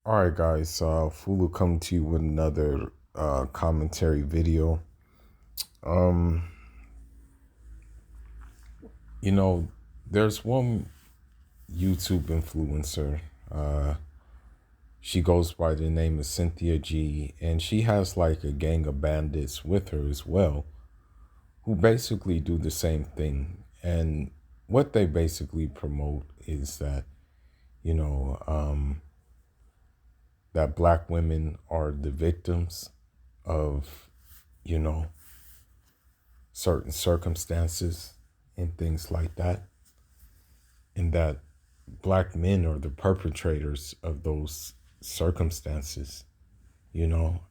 All right, guys. Fulu come to you with another commentary video. Um, you know, there's one YouTube influencer. Uh, she goes by the name of Cynthia G, and she has like a gang of bandits with her as well, who basically do the same thing. And what they basically promote is that you know um, that black women are the victims of you know certain circumstances and things like that, and that black men are the perpetrators of those circumstances, you know,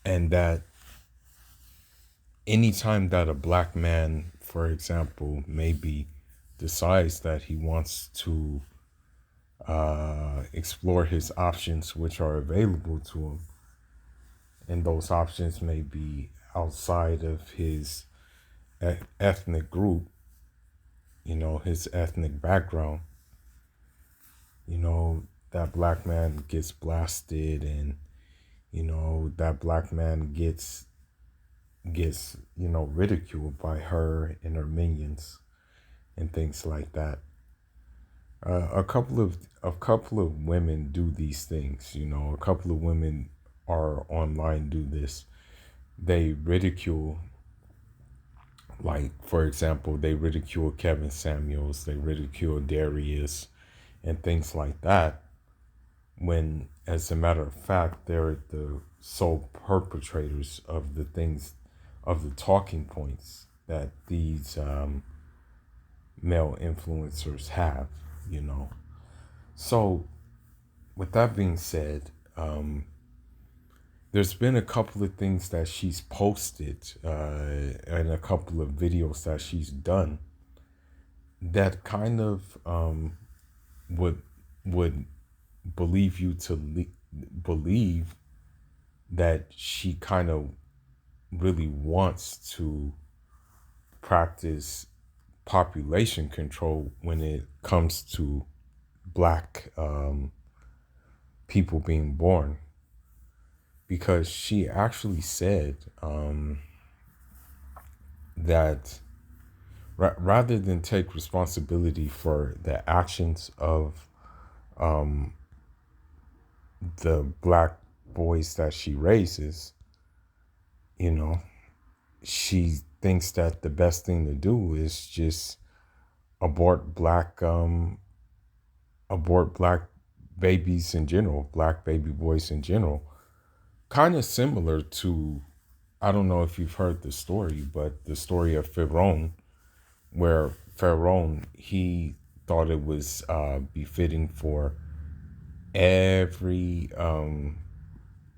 and that anytime that a black man, for example, maybe decides that he wants to explore his options which are available to him, and those options may be outside of his ethnic group, his ethnic background, that black man gets blasted, and that black man gets ridiculed by her and her minions and things like that. A couple of women do these things. A couple of women are online do this. They ridicule, like for example, they ridicule Kevin Samuels, they ridicule Darius and things like that, when as a matter of fact they're the sole perpetrators of the things, of the talking points that these male influencers have. you know so with that being said, there's been a couple of things that she's posted, and a couple of videos that she's done that kind of would would believe you to believe that she kind of really wants to practice population control when it comes to black people being born. Because she actually said that rather than take responsibility for the actions of the black boys that she raises, you know, she thinks that the best thing to do is just abort black babies in general, black baby boys in general. Kind of similar to, I don't know if you've heard the story, but the story of Pharaoh, where Pharaoh, he thought it was befitting for every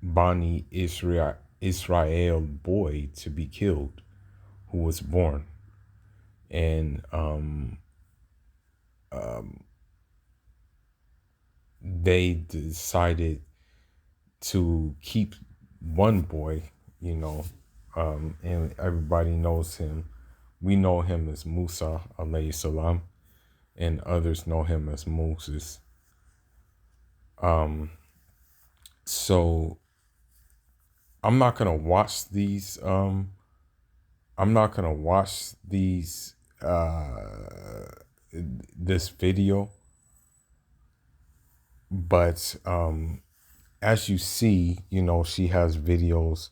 Bani Israel boy to be killed who was born. And they decided to keep one boy, and everybody knows him. We know him as Musa alayhi salam, and others know him as Moses. So I'm not gonna watch these. I'm not gonna watch these. This video, but as you see, she has videos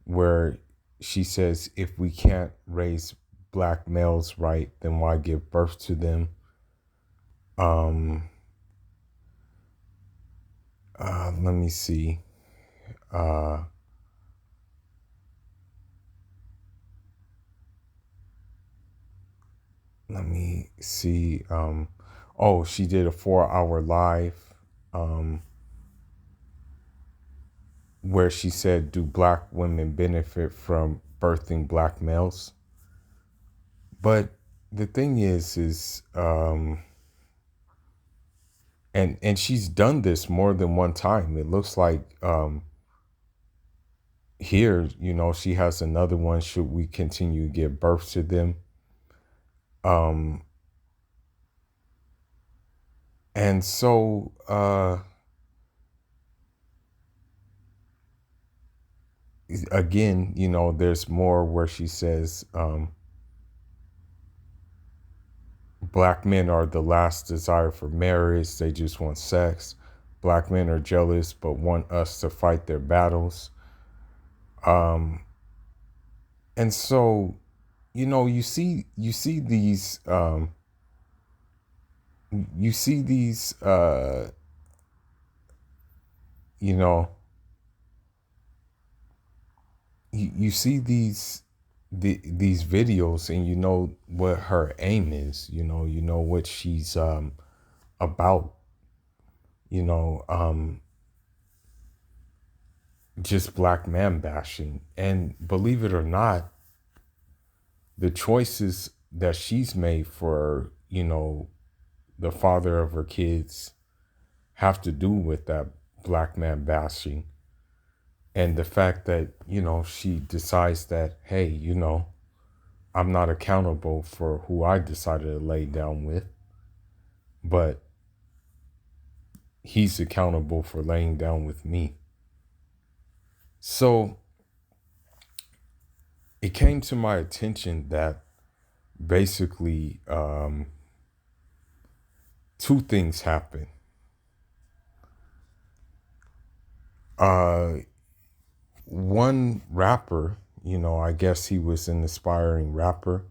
where she says, if we can't raise black males right, then why give birth to them? Um, Let me see. Uh, Let me see. Oh, she did a 4-hour live where she said, "Do black women benefit from birthing black males?" But the thing is, and she's done this more than one time. It looks like here, she has another one. Should we continue to give birth to them? Um, and so again, you know, there's more where she says, black men are the last desire for marriage. They just want sex. Black men are jealous, but want us to fight their battles. And so, you know, you see these, you know, you see these videos, and you know what her aim is. You know what she's about. You know, just black man bashing. And believe it or not, the choices that she's made for, you know, the father of her kids have to do with that black man bashing. And the fact that, you know, she decides that, hey, you know, I'm not accountable for who I decided to lay down with, but he's accountable for laying down with me. So it came to my attention that basically two things happened. One rapper, you know, I guess he was an aspiring rapper.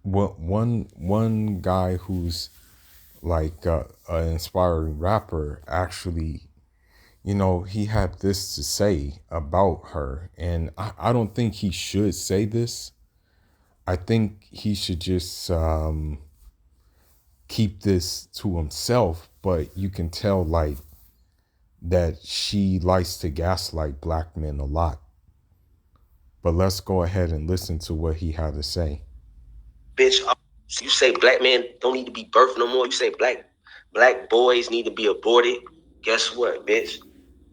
One guy who's like an inspiring rapper actually, you know, he had this to say about her. And I don't think he should say this. I think he should just keep this to himself. But you can tell, like, that she likes to gaslight black men a lot. But let's go ahead and listen to what he had to say. Bitch, you say black men don't need to be birthed no more. You say black boys need to be aborted. Guess what, bitch?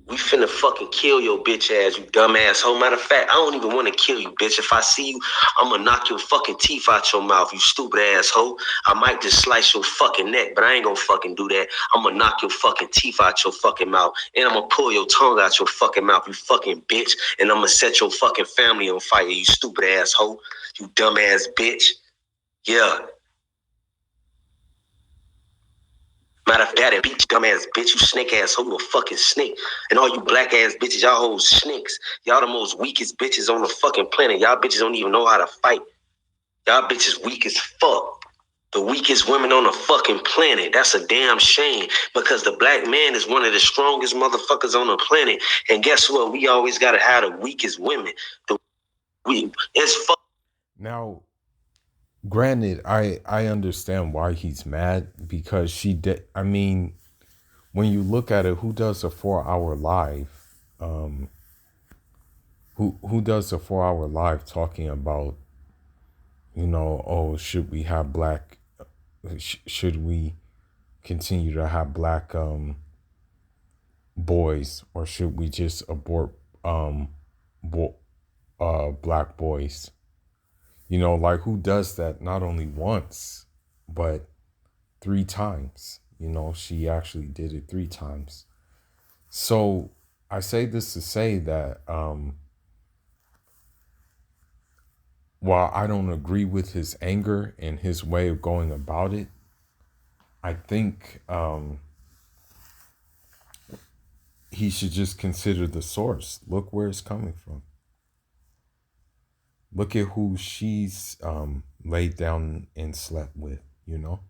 We finna fucking kill your bitch ass, you dumb asshole. Matter of fact, I don't even want to kill you, bitch. If I see you, I'm gonna knock your fucking teeth out your mouth, you stupid asshole. I might just slice your fucking neck, but I ain't gonna fucking do that. I'm gonna knock your fucking teeth out your fucking mouth, and I'm gonna pull your tongue out your fucking mouth, you fucking bitch. And I'm gonna set your fucking family on fire, you stupid asshole. You dumb ass bitch. Yeah. Matter of fact, that bitch, dumbass bitch, you snake asshole, you a fucking snake. And all you black ass bitches, y'all hoes snakes. Y'all the most weakest bitches on the fucking planet. Y'all bitches don't even know how to fight. Y'all bitches weak as fuck. The weakest women on the fucking planet. That's a damn shame, because the black man is one of the strongest motherfuckers on the planet. And guess what? We always gotta have the weakest women. It's fuck. Now, granted, I understand why he's mad, because she did. I mean, when you look at it, who does a 4-hour live? Who does a 4-hour live talking about, you know, oh, should we have black? Should we continue to have black boys, or should we just abort black boys? You know, like, who does that not only once, but 3 times? You know, she actually did it 3 times. So I say this to say that while I don't agree with his anger and his way of going about it, I think he should just consider the source. Look where it's coming from. Look at who she's laid down and slept with, you know?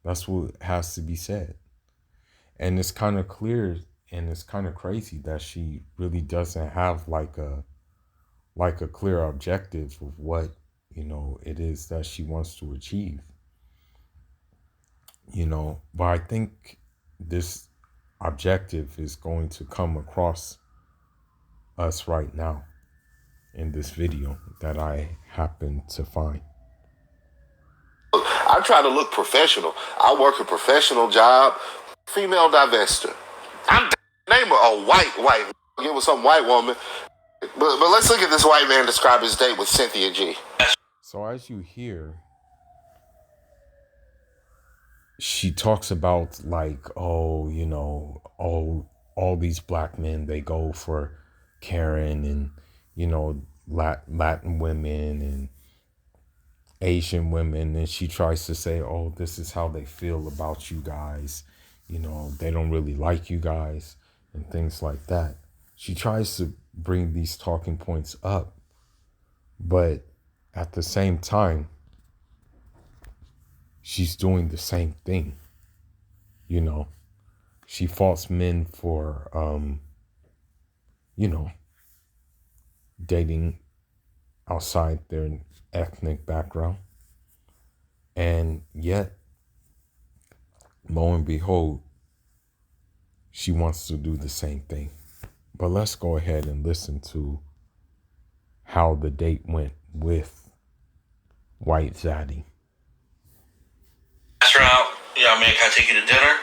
That's what has to be said. And it's kind of clear, and it's kind of crazy that she really doesn't have like a clear objective of what, you know, it is that she wants to achieve. You know, but I think this objective is going to come across us right now in this video that I happen to find. I try to look professional. I work a professional job, female divester. I'm name a white. Get with some white woman. But let's look at this white man describe his date with Cynthia G. So as you hear, she talks about like, oh, you know, all these black men, they go for Karen and, you know, Latin women and Asian women, and she tries to say, oh, this is how they feel about you guys. You know, they don't really like you guys and things like that. She tries to bring these talking points up, but at the same time, she's doing the same thing. You know, she faults men for, you know, dating outside their ethnic background. And yet, lo and behold, she wants to do the same thing. But let's go ahead and listen to how the date went with White Zaddy. Asked her out, you know, man, can I take you to dinner?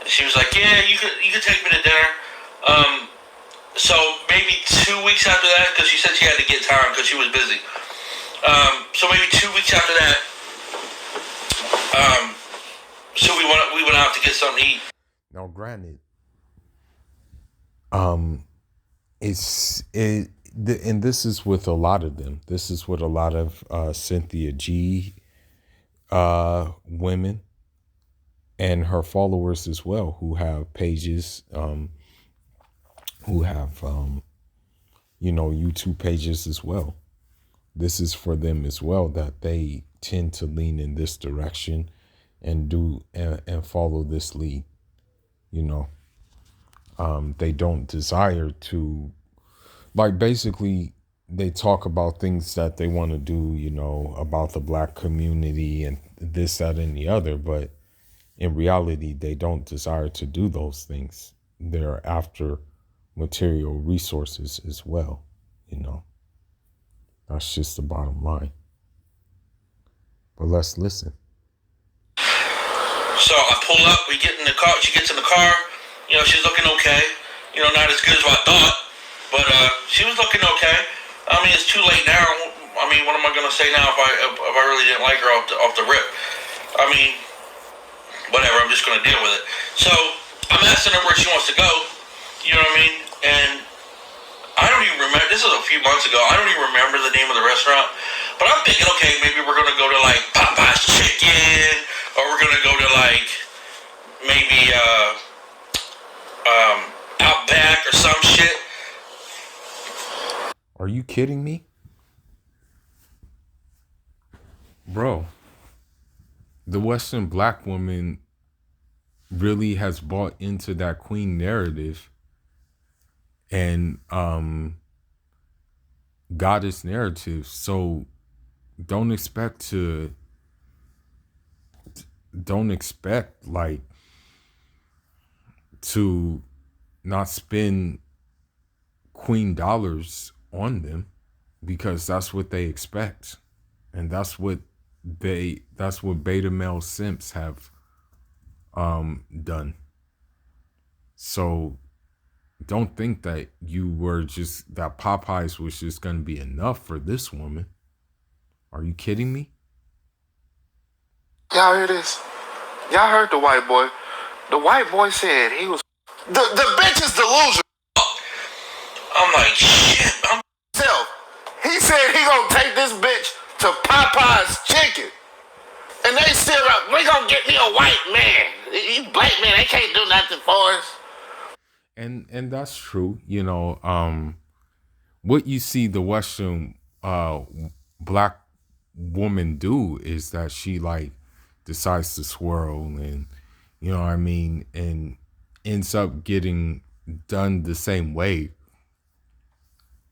And she was like, yeah, you could take me to dinner. So maybe 2 weeks after that, because she said she had to get time because she was busy. So maybe 2 weeks after that, so we went out to get something to eat. Now, granted, and this is with a lot of them. This is with a lot of Cynthia G women and her followers as well, who have pages, who have you know, YouTube pages as well. This is for them as well, that they tend to lean in this direction and do and follow this lead. You know, they don't desire to, like, basically they talk about things that they want to do, you know, about the black community and this, that, and the other. But in reality, they don't desire to do those things. They're after material resources as well, you know. That's just the bottom line. But let's listen. So I pull up, we get in the car, she gets in the car, you know, she's looking okay. You know, not as good as what I thought, but she was looking okay. I mean, it's too late now. I mean, what am I going to say now if I really didn't like her off the rip? I mean, whatever, I'm just going to deal with it. So I'm asking her where she wants to go, you know what I mean? And I don't even remember, this was a few months ago, I don't even remember the name of the restaurant, but I'm thinking, okay, maybe we're going to go to like Popeye's Chicken, or we're going to go to like maybe Outback or some shit. Are you kidding me? Bro, the Western black woman really has bought into that queen narrative and goddess narrative. So don't expect like to not spend queen dollars on them, because that's what they expect. And that's what beta male simps have done. So don't think that that Popeyes was just going to be enough for this woman. Are you kidding me? Y'all hear this? Y'all heard the white boy. The white boy said he was... The bitch is delusional. I'm like, shit. He said he gonna take this bitch to Popeye's Chicken. And they still up, we gonna get me a white man. These black men, they can't do nothing for us. And that's true. You know, what you see the Western black woman do is that she like decides to swirl, and you know what I mean, and ends up getting done the same way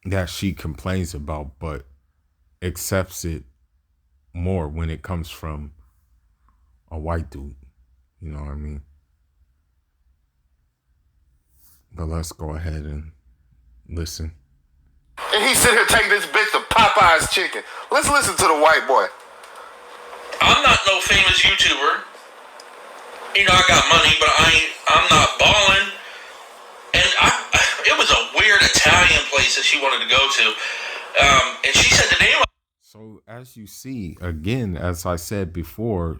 that she complains about, but accepts it more when it comes from a white dude. You know what I mean? But let's go ahead and listen. And he sit here taking this bitch to Popeye's Chicken. Let's listen to the white boy. I'm not no famous YouTuber. You know, I got money, but I'm not balling. And it was a weird Italian place that she wanted to go to. And she said the name. So as you see, again, as I said before,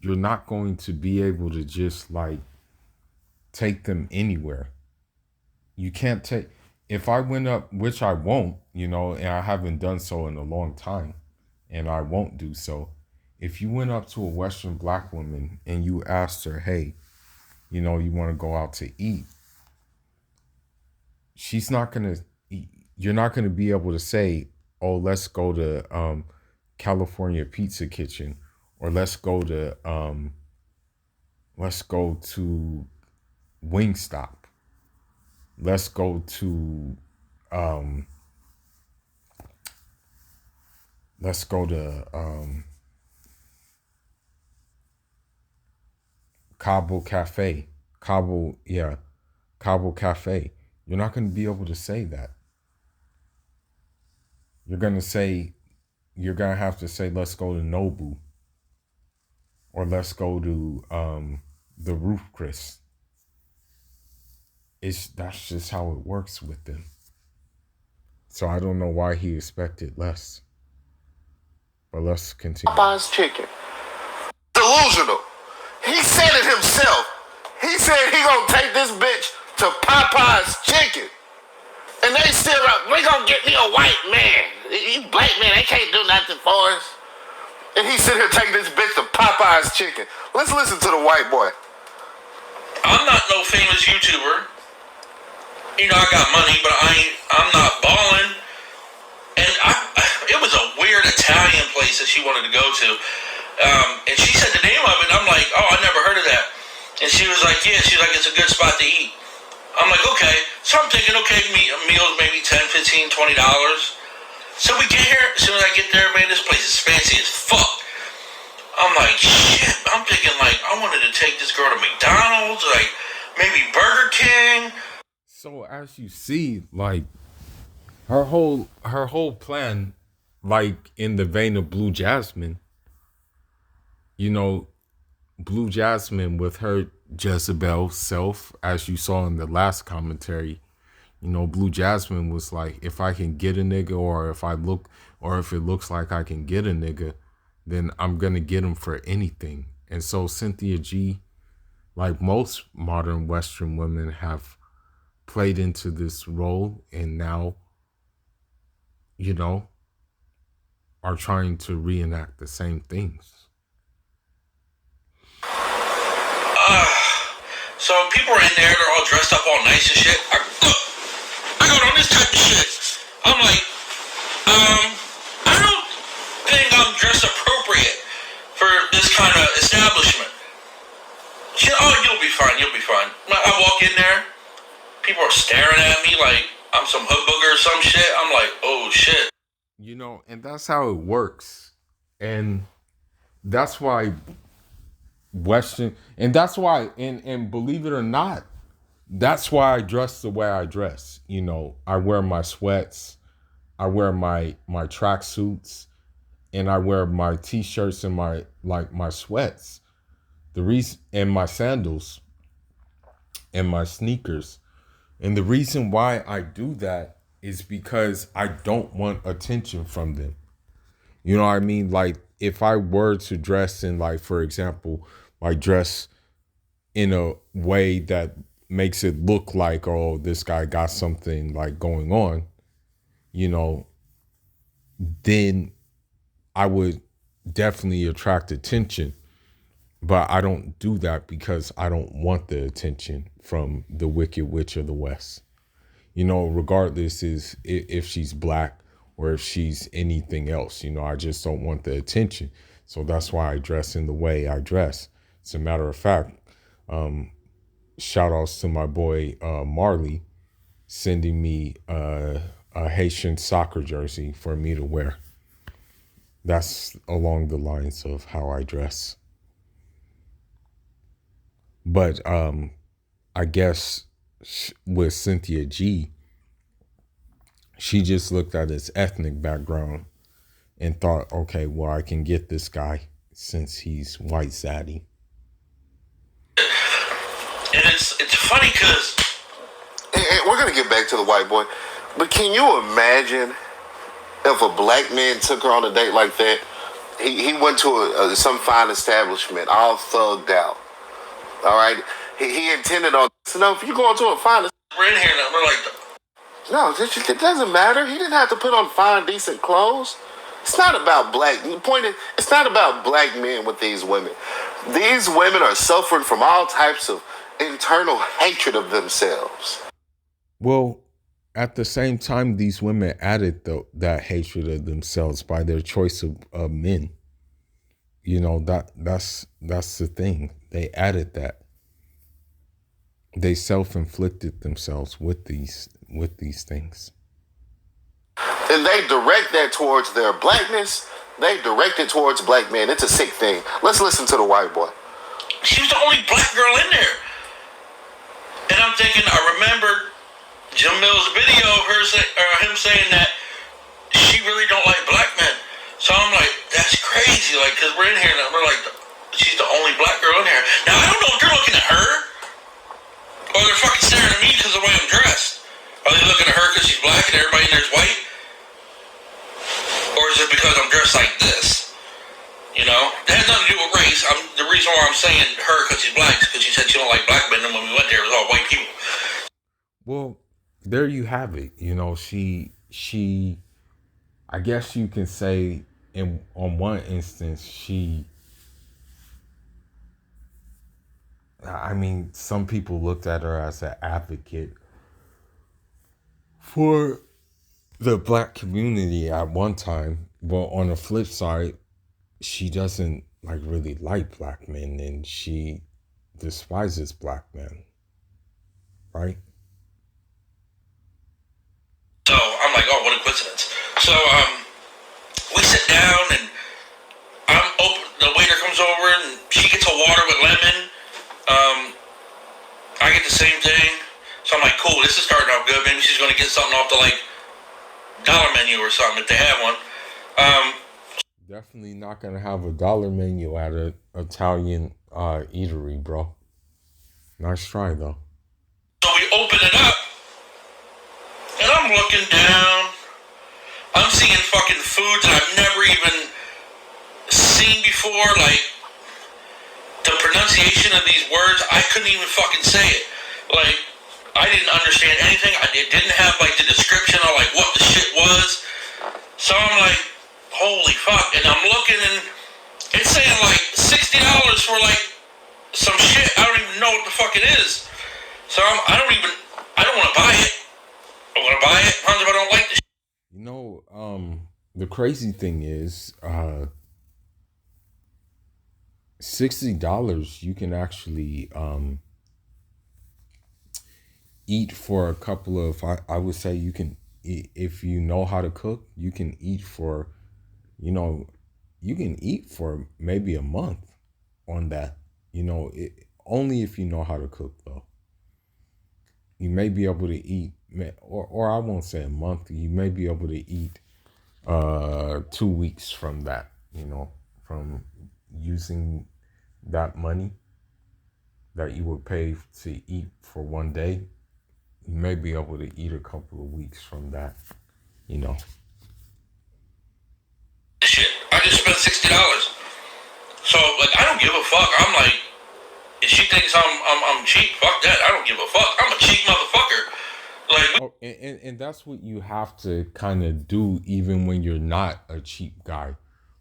you're not going to be able to just like take them anywhere. You can't take, if I went up, which I won't, you know, and I haven't done so in a long time, and I won't do so. If you went up to a Western black woman and you asked her, hey, you know, you want to go out to eat, she's not going to, you're not going to be able to say, oh, let's go to California Pizza Kitchen, or let's go to Wingstop. Let's go to let's go to Cabo Cafe. Cabo Cafe. You're not going to be able to say that. You're going to have to say, let's go to Nobu, or let's go to the Roof Chris. That's just how it works with them. So I don't know why he expected less. But let's continue. Popeye's chicken. Delusional. He said it himself. He said he gonna take this bitch to Popeye's chicken. And they still up, we gonna get me a white man. You black man, they can't do nothing for us. And he sit here taking this bitch to Popeye's chicken. Let's listen to the white boy. I'm not no famous YouTuber. You know, I got money, but I'm not balling. And it was a weird Italian place that she wanted to go to. And she said the name of it, and I'm like, oh, I never heard of that. And she was like, yeah, she's like, it's a good spot to eat. I'm like, okay. So I'm thinking, okay, meals maybe $10, $15, $20. So we get here, as soon as I get there, man, this place is fancy as fuck. I'm like, shit. I'm thinking, like, I wanted to take this girl to McDonald's, like, maybe Burger King. So as you see, like, her whole plan, like in the vein of Blue Jasmine, you know, Blue Jasmine with her Jezebel self, as you saw in the last commentary, you know, Blue Jasmine was like, if I can get a nigga, or if it looks like I can get a nigga, then I'm gonna get him for anything. And so Cynthia G, like most modern Western women, have played into this role, and now, you know, are trying to reenact the same things. So people are in there, they're all dressed up all nice and shit. I got on this type of shit. I'm like, I don't think I'm dressed appropriate for this kind of establishment. She, oh, you'll be fine. I walk in there, people are staring at me like I'm some hood booger or some shit. I'm like, oh shit. You know, and that's how it works. And that's why and believe it or not, that's why I dress the way I dress. You know, I wear my sweats, I wear my tracksuits, and I wear my t-shirts and my sweats. The reason, and my sandals and my sneakers. And the reason why I do that is because I don't want attention from them. You know what I mean? Like, if I were to dress in, like, for example, like dress in a way that makes it look like, oh, this guy got something like going on, you know, then I would definitely attract attention. But I don't do that because I don't want the attention from the Wicked Witch of the West. You know, regardless is if she's black or if she's anything else, you know, I just don't want the attention. So that's why I dress in the way I dress. As a matter of fact, shout outs to my boy Marley sending me a Haitian soccer jersey for me to wear. That's along the lines of how I dress. But I guess with Cynthia G, she just looked at his ethnic background and thought, okay, well, I can get this guy since he's white Zaddy. And it's funny because... And we're going to get back to the white boy. But can you imagine if a black man took her on a date like that He went to some fine establishment, all thugged out. All right, he intended on. So no, if you go into a fine, we're in here now. We're like, no, it doesn't matter. He didn't have to put on fine, decent clothes. It's not about black. The point is, it's not about black men with these women. These women are suffering from all types of internal hatred of themselves. Well, at the same time, these women added that hatred of themselves by their choice of men. You know, that's the thing. They added that. They self-inflicted themselves with these things. And they direct that towards their blackness. They direct it towards black men. It's a sick thing. Let's listen to the white boy. She was the only black girl in there. And I'm thinking, I remember Jamil's video of him saying that she really don't like black men. So I'm like, that's crazy. Like, because we're in here and we're like, she's the only black girl in here. Now, I don't know if they're looking at her or they're fucking staring at me because of the way I'm dressed. Are they looking at her because she's black and everybody in there's white? Or is it because I'm dressed like this? You know? That has nothing to do with race. The reason why I'm saying her because she's black is because she said she don't like black men, and when we went there, it was all white people. Well, there you have it. You know, she I guess you can say on one instance, I mean, some people looked at her as an advocate for the black community at one time, but on the flip side, she doesn't like really like black men, and she despises black men, right? So I'm like, oh, what a coincidence. So we sit down and I'm open. The waiter comes over and she gets a water with lemon. I get the same thing. So I'm like, cool, this is starting off good. Maybe she's gonna get something off the like dollar menu or something if they have one. Definitely not gonna have a dollar menu at an Italian eatery, bro. Nice try though. So we open it up, and I'm looking down. I'm seeing fucking food that I've never even seen before. Like the pronunciation of these words, I couldn't even fucking say it. Like I didn't understand anything. It didn't have like the description of like what the shit was. So I'm like, holy fuck. And I'm looking and it's saying like $60 for like some shit. I don't even know what the fuck it is. So I don't want to buy it. I want to buy it. How if I don't like the shit? You know, the crazy thing is, $60 you can actually eat for a couple of. I would say you can, if you know how to cook, you can eat for, you can eat for maybe a month on that. Only if you know how to cook though. You may be able to eat, or I won't say a month. You may be able to eat 2 weeks from that. From using that money that you would pay to eat for one day. You may be able to eat a couple of weeks from that. Shit, I just spent $60. So like, I don't give a fuck. I'm like, if she thinks I'm cheap, fuck that. I don't give a fuck. I'm a cheap motherfucker. Like, and that's what you have to kind of do, even when you're not a cheap guy.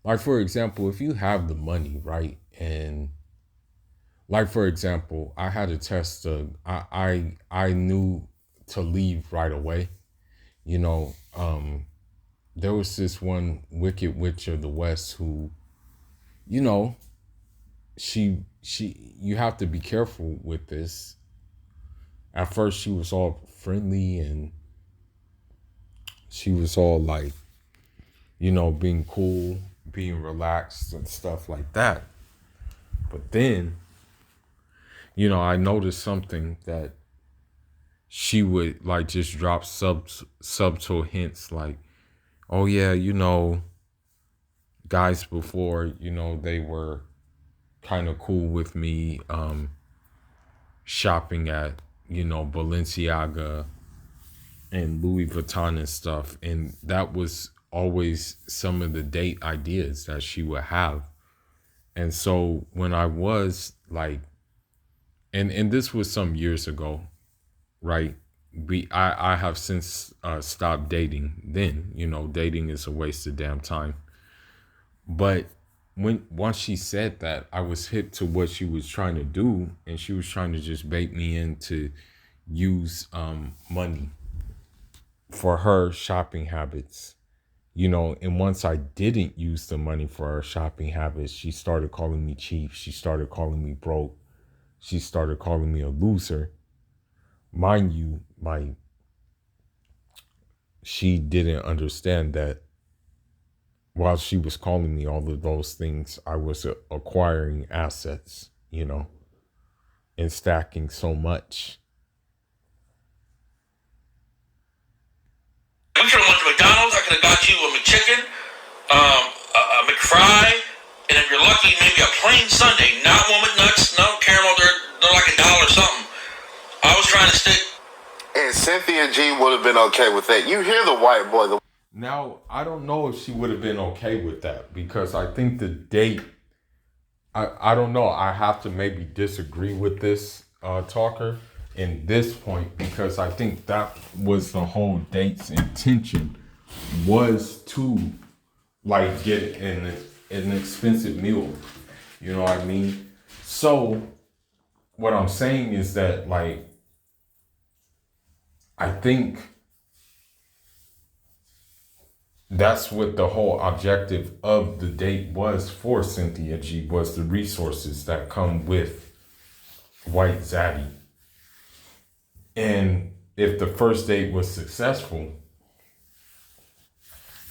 Like, for example, if you have the money, right, and like, for example, I had a test. I knew to leave right away. There was this one wicked witch of the West who, she you have to be careful with this. At first she was all friendly and she was all like, being cool, being relaxed and stuff like that. But then, I noticed something that she would like just drop subtle hints like, oh yeah, guys before, they were kind of cool with me shopping at, Balenciaga and Louis Vuitton and stuff. And that was always some of the date ideas that she would have. And so when I was like, and this was some years ago, right? I have since stopped dating. Then, dating is a waste of damn time. But once she said that, I was hip to what she was trying to do, and she was trying to just bait me into use money for her shopping habits. And once I didn't use the money for her shopping habits, she started calling me cheap. She started calling me broke. She started calling me a loser. Mind you, she didn't understand that while she was calling me all of those things, I was acquiring assets, and stacking so much. We could have went to McDonald's. I could have got you a McChicken, a McFry, and if you're lucky, maybe a plain sundae. Not one with nuts, no caramel. They're like $1 something. I was trying to stick. And Cynthia G would have been okay with that. You hear the white boy. Now, I don't know if she would have been okay with that, because I think the date, I don't know. I have to maybe disagree with this talker in this point, because I think that was the whole date's intention, was to like get an expensive meal. You know what I mean? So what I'm saying is that, like, I think that's what the whole objective of the date was for Cynthia G, was the resources that come with white Zaddy. And if the first date was successful,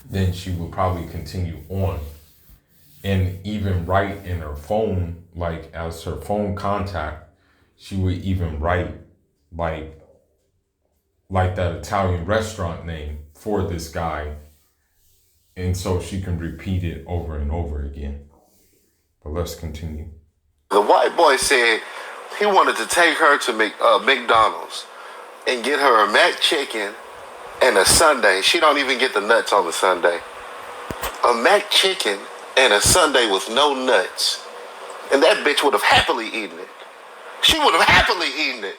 then she would probably continue on and even write in her phone, like as her phone contact, she would even write like that Italian restaurant name for this guy. And so she can repeat it over and over again. But let's continue. The white boy said he wanted to take her to McDonald's and get her a Mac chicken and a sundae. She don't even get the nuts on the sundae. A Mac chicken and a sundae with no nuts. And that bitch would have happily eaten it. She would have happily eaten it.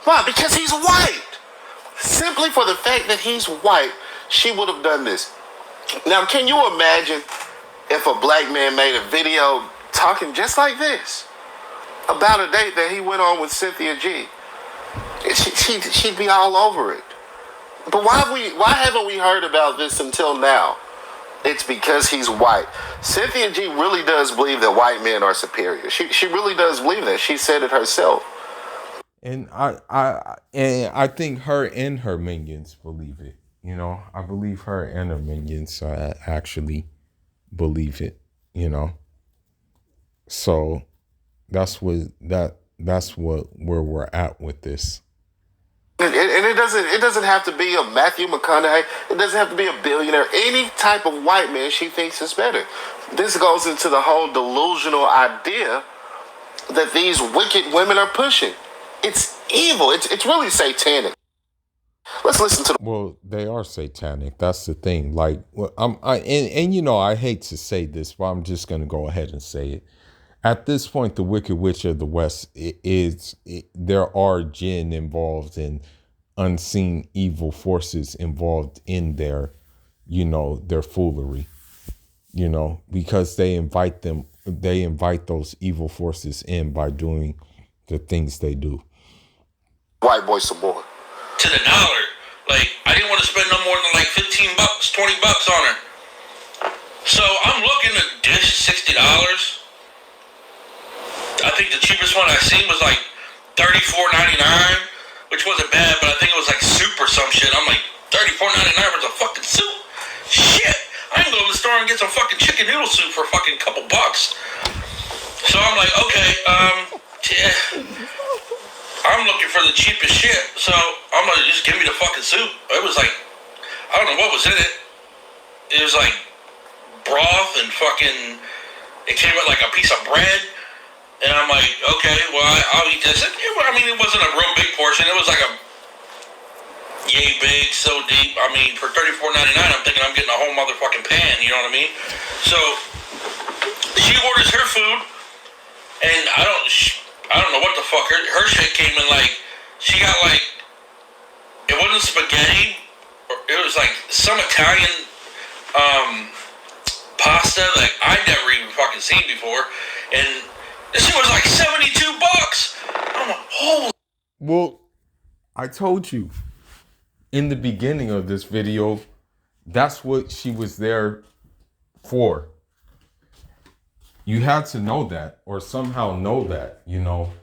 Why? Because he's white. Simply for the fact that he's white, she would have done this. Now, can you imagine if a black man made a video talking just like this about a date that he went on with Cynthia G? She'd be all over it. But why haven't we heard about this until now? It's because he's white. Cynthia G really does believe that white men are superior. She really does believe that. She said it herself. And I think her and her minions believe it. I believe her and her minions actually believe it. So that's where we're at with this. And it doesn't have to be a Matthew McConaughey. It doesn't have to be a billionaire. Any type of white man she thinks is better. This goes into the whole delusional idea that these wicked women are pushing. It's evil. It's really satanic. Let's listen to Well, they are satanic. That's the thing. Like, I hate to say this, but I'm just gonna go ahead and say it. At this point, the Wicked Witch of the West there are jinn involved and unseen evil forces involved in their foolery. Because they invite those evil forces in by doing the things they do. white boy some more. To the dollar. Like, I didn't want to spend no more than like $15, $20 on her. So I'm looking to dish $60. I think the cheapest one I seen was like $34.99, which wasn't bad, but I think it was like soup or some shit. I'm like, $34.99 for a fucking soup? Shit! I can go to the store and get some fucking chicken noodle soup for a fucking couple bucks. So I'm like, okay, I'm looking for the cheapest shit, so I'm gonna just give me the fucking soup. It was like, I don't know what was in it. It was like broth and fucking, it came with like a piece of bread. And I'm like, okay, well, I'll eat this. It wasn't a real big portion. It was like yay big, so deep. I mean, for $34.99, I'm thinking I'm getting a whole motherfucking pan. You know what I mean? So she orders her food, and I don't know what the fuck her shit came in like. She got like, it wasn't spaghetti. It was like some Italian pasta that I'd never even fucking seen before, and this shit was like $72. I'm like, holy. Well, I told you in the beginning of this video, that's what she was there for. You had to know that, or somehow know that, you know,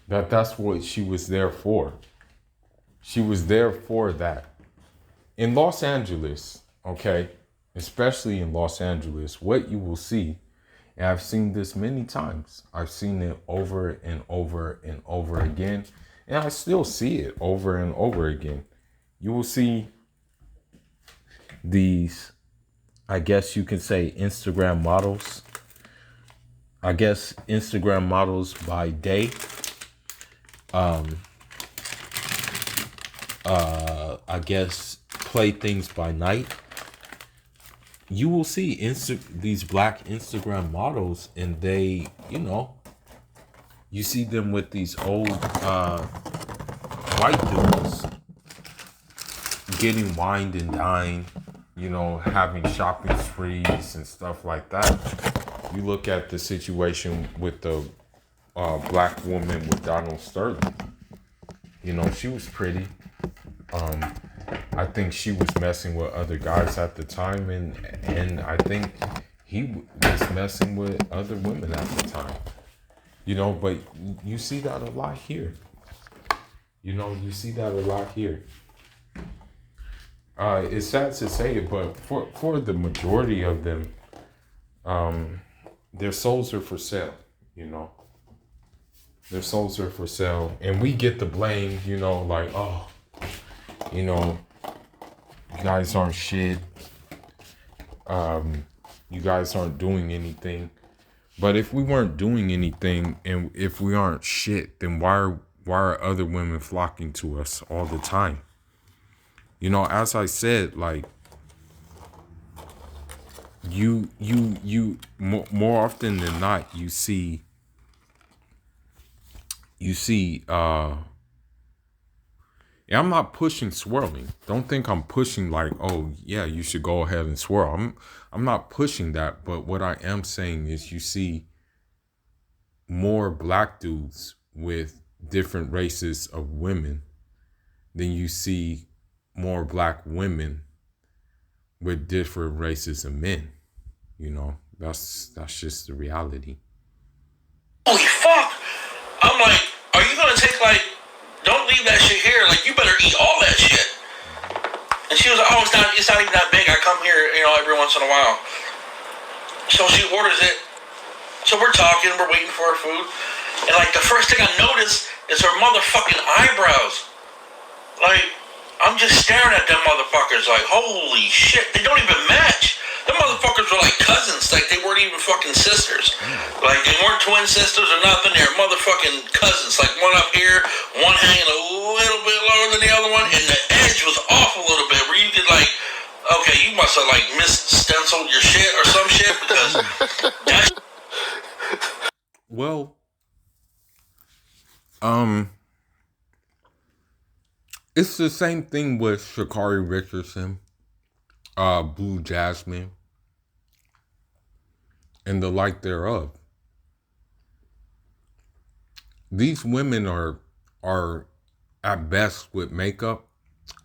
that that's what she was there for. She was there for that. In Los Angeles, okay, especially in Los Angeles, what you will see, and I've seen this many times, I've seen it over and over and over again, and I still see it over and over again. You will see these, I guess you can say, Instagram models. I guess Instagram models by day. I guess playthings by night. You will see these black Instagram models, and they, you know, you see them with these old white dudes getting wined and dined, you know, having shopping sprees and stuff like that. You look at the situation with the black woman with Donald Sterling. You know, she was pretty. I think she was messing with other guys at the time, and I think he was messing with other women at the time. You know, but you see that a lot here. You know, you see that a lot here. It's sad to say it, but for the majority of them, their souls are for sale, you know. Their souls are for sale. And we get the blame, you know, like, oh, you know, you guys aren't shit. You guys aren't doing anything. But if we weren't doing anything, and if we aren't shit, then why are other women flocking to us all the time? You know, as I said, like, you more often than not, you see, yeah, I'm not pushing swirling. Don't think I'm pushing like, oh yeah, you should go ahead and swirl. I'm not pushing that, but what I am saying is you see more black dudes with different races of women than you see more black women with different races of men. You know, that's just the reality. Holy fuck! I'm like, are you gonna take like, don't leave that shit here. Like, you better eat all that shit. And she was like, oh, it's not even that big. I come here, you know, every once in a while. So she orders it. So we're talking, we're waiting for her food. And like the first thing I notice is her motherfucking eyebrows. Like, I'm just staring at them motherfuckers like, holy shit, they don't even match. Them motherfuckers were like cousins, like they weren't even fucking sisters. Like they weren't twin sisters or nothing, they were motherfucking cousins. Like one up here, one hanging a little bit lower than the other one, and the edge was off a little bit where you could like, okay, you must have like mis-stenciled your shit or some shit because that's... Well, it's the same thing with Sha'Carri Richardson, Blue Jasmine, and the like thereof. These women are at best with makeup.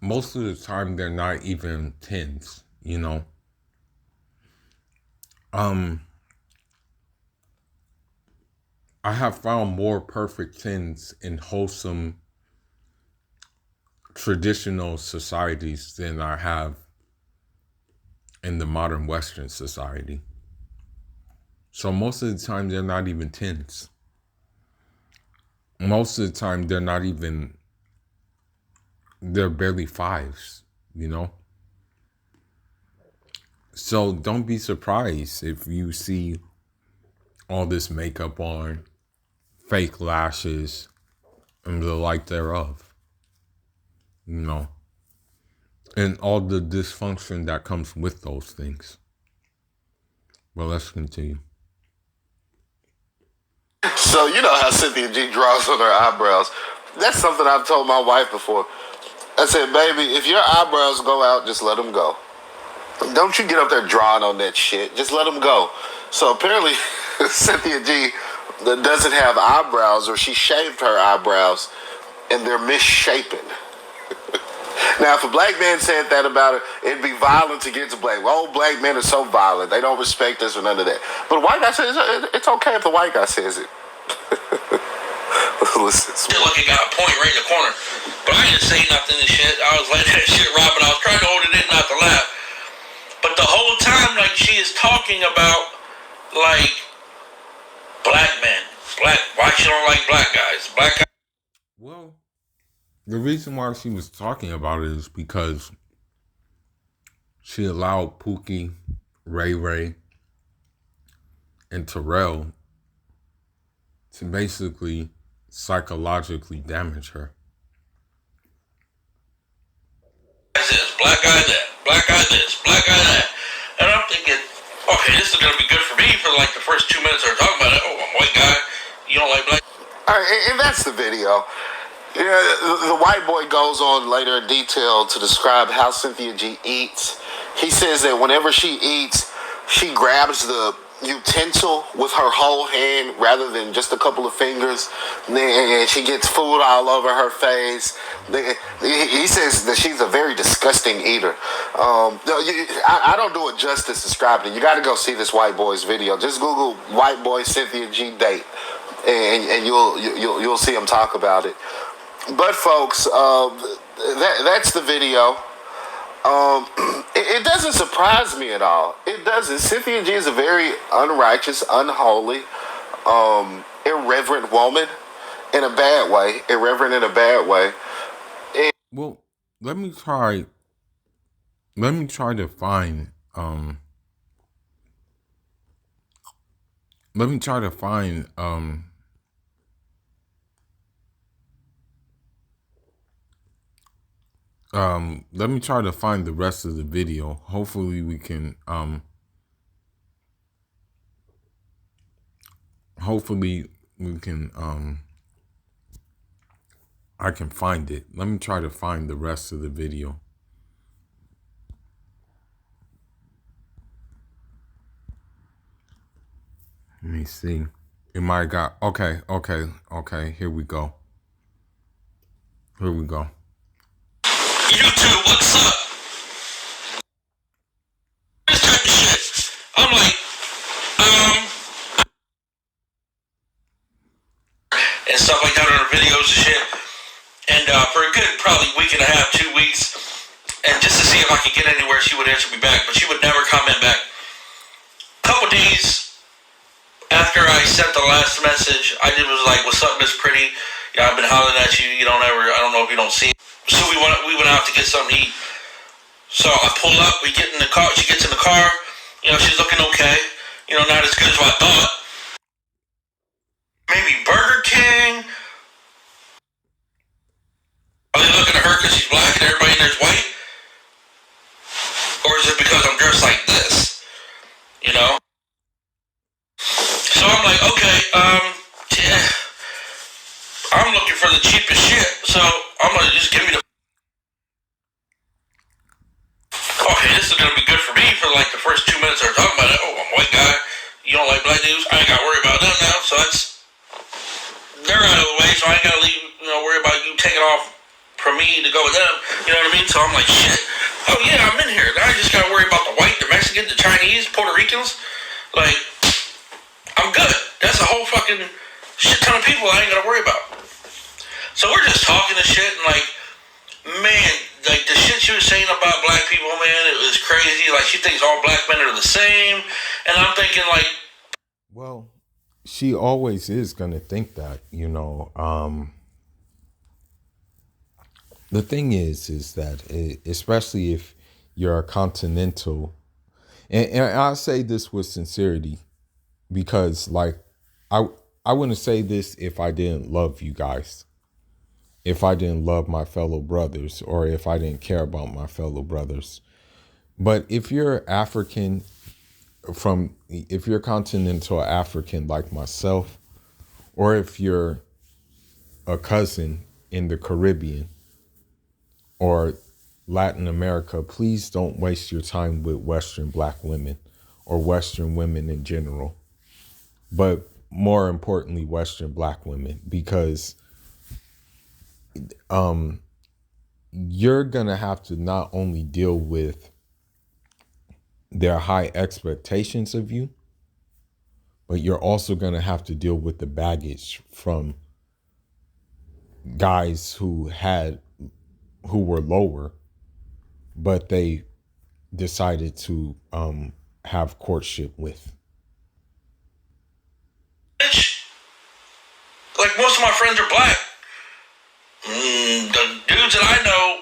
Most of the time they're not even 10s, you know. I have found more perfect 10s in wholesome traditional societies than I have in the modern Western society. So most of the time they're not even 10s. Most of the time they're barely 5s, you know? So don't be surprised if you see all this makeup on, fake lashes, and the like thereof. You know, and all the dysfunction that comes with those things. Well, let's continue. So you know how Cynthia G draws on her eyebrows. That's something I've told my wife before. I said, baby, if your eyebrows go out, just let them go. Don't you get up there drawing on that shit. Just let them go. So apparently, Cynthia G doesn't have eyebrows, or she shaved her eyebrows, and they're misshapen. Now, if a black man said that about her, it'd be violence against black. Oh, black men are so violent. They don't respect us or none of that. But a white guy says it's okay if the white guy says it. Listen. Still like it got a point right in the corner. But I didn't say nothing and shit. I was letting that shit rock, but I was trying to hold it in not to laugh. But the whole time, like, she is talking about, like, black men. Why she don't like black guys? Black guys. Well, the reason why she was talking about it is because she allowed Pookie, Ray Ray, and Terrell to basically psychologically damage her. This, black guy that, black guy this, black guy that. And I'm thinking, okay, this is going to be good for me for like the first 2 minutes they're talking about it. Oh, I'm a white guy. You don't like black. All right, and that's the video. Yeah, the white boy goes on later in detail to describe how Cynthia G eats. He says that whenever she eats, she grabs the utensil with her whole hand rather than just a couple of fingers, and she gets food all over her face. He says that she's a very disgusting eater. I don't do it justice describing it. You got to go see this white boy's video. Just Google white boy Cynthia G date, and you'll see him talk about it. But folks, that's the video. It doesn't surprise me at all. It doesn't. Cynthia G is a very unrighteous, unholy, irreverent woman in a bad way. Irreverent in a bad way. Well, let me try to find let me try to find let me try to find the rest of the video. Hopefully we can I can find it. Let me try to find the rest of the video. Let me see. It might got okay. Here we go. YouTube, what's up? This type of shit. I'm like, and stuff like that on her videos and shit. And for a good probably week and a half, 2 weeks, and just to see if I could get anywhere, she would answer me back, but she would never comment back. A couple days after I sent the last message, I was like, "What's up, Miss Pretty? Yeah, I've been hollering at you. You don't ever. I don't know if you don't see it." So we went out to get something to eat. So I pull up. We get in the car. She gets in the car. You know, she's looking okay. You know, not as good as what I thought. Maybe Burger King. Are they looking at her because she's black and everybody in there's white? Or is it because I'm dressed like this? You know? So I'm like, okay, yeah. I'm looking for the cheapest shit, so I'm gonna just give me the. Okay, this is gonna be good for me for like the first 2 minutes they're talking about it. Oh, I'm a white guy. You don't like black dudes? I ain't gotta worry about them now, so they're out of the way, so I ain't gotta worry about you taking off from me to go with them. You know what I mean? So I'm like, shit. Oh yeah, I'm in here. Now I just gotta worry about the white, the Mexican, the Chinese, Puerto Ricans. Like, I'm good. That's a whole fucking shit ton of people I ain't gotta worry about. So we're just talking and shit, and like, man, like the shit she was saying about black people, man, it was crazy. Like, she thinks all black men are the same, and I'm thinking like, well, she always is gonna think that, The thing is that especially if you're a continental, and I say this with sincerity, because like I wouldn't say this if I didn't love you guys. if I didn't love my fellow brothers or if I didn't care about my fellow brothers. But if you're African if you're continental African like myself, or if you're a cousin in the Caribbean or Latin America, please don't waste your time with Western black women or Western women in general. But more importantly, Western black women, because you're going to have to not only deal with their high expectations of you, but you're also going to have to deal with the baggage from guys who were lower, but they decided to have courtship with. Like, most of my friends are black. The dudes that I know